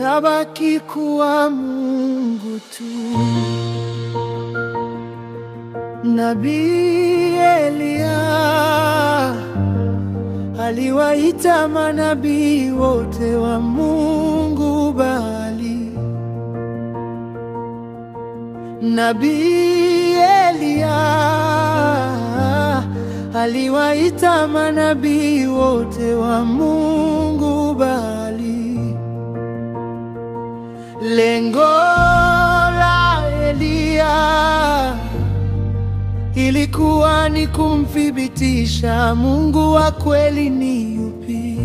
atabaki kuwa Mungu tu. Nabii Eliya aliwaita manabii wote wa Mungu Baali. Nabii Eliya aliwaita manabii wote wa Mungu Baali. Lengo la Eliya ilikuwa ni kumthibitisha Mungu wa kweli ni yupi.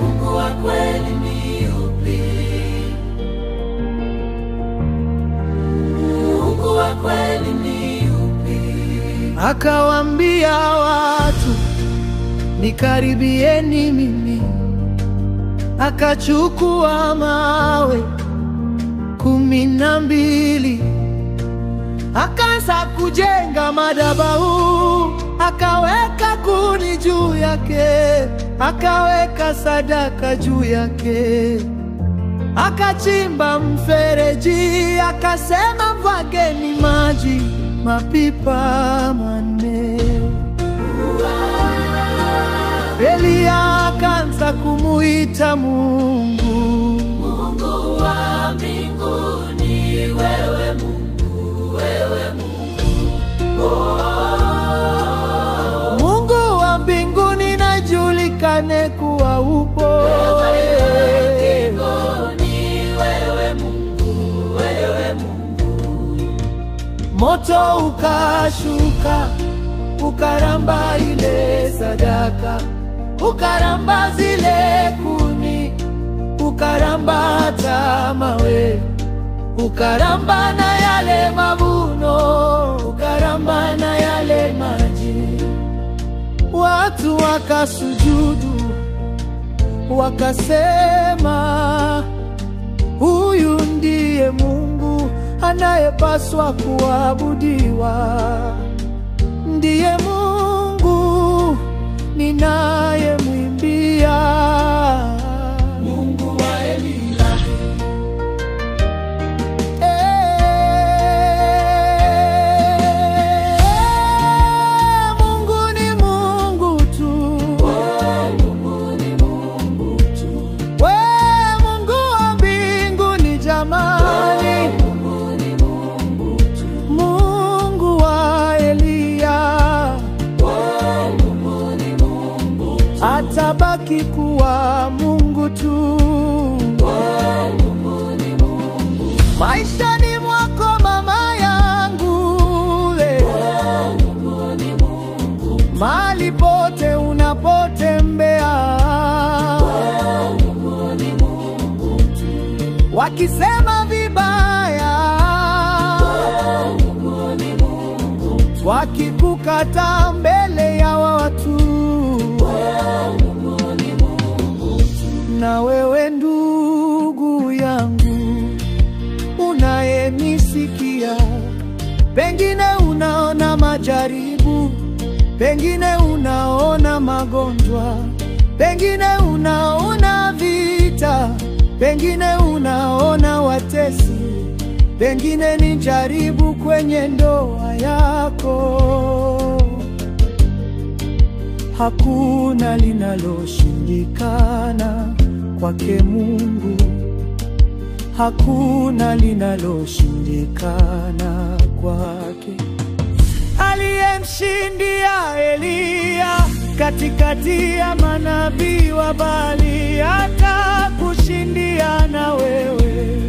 Mungu wa kweli ni yupi? Mungu wa kweli ni yupi? Akawaambia watu, nikaribieni mimi. Akachukua mawe 12, akaanza kujenga madhabahu, akaweka kuni juu yake, akaweka sadaka juu yake, akachimba mfereji, akasema vageni maji mapipa 4. Eliya akaanza kumuita Mungu, Mungu wa mbinguni, wewe Mungu, wewe Mungu. Mungu wa mbinguni najulikane kuwa upo. Wewe Mungu, wewe Mungu. Moto ukashuka, ukaramba ile sadaka, ukaramba zile kuni, ukaramba hata mawe, ukaramba na yale mavuno, ukaramba na yale maji. Watu wakasujudu, wakasema, huyu ndiye Mungu anayepaswa kuabudiwa. Ndiye Mungu ninayemwimbia, Mungu wa Eliya. Mungu ni Mungu tu. Mungu ni Mungu tu. Mungu wa mbinguni jamani. Mungu ni Mungu tu. Mungu wa Eliya atabaki kuwa Mungu tu. Maishani mwako mama yangu, mahali pote unapotembea, wakisema vibaya, wakikukata mbele ya watu, na wewe ndugu yangu unayenisikia, pengine unaona majaribu, pengine unaona magonjwa, pengine unaona vita, pengine unaona watesi, pengine ni jaribu kwenye ndoa yako. Hakuna linaloshindikana kwake Mungu, hakuna linaloshindikana kwake. Aliyemshindia Eliya katikati ya manabii wa Baali, atakushindia na wewe.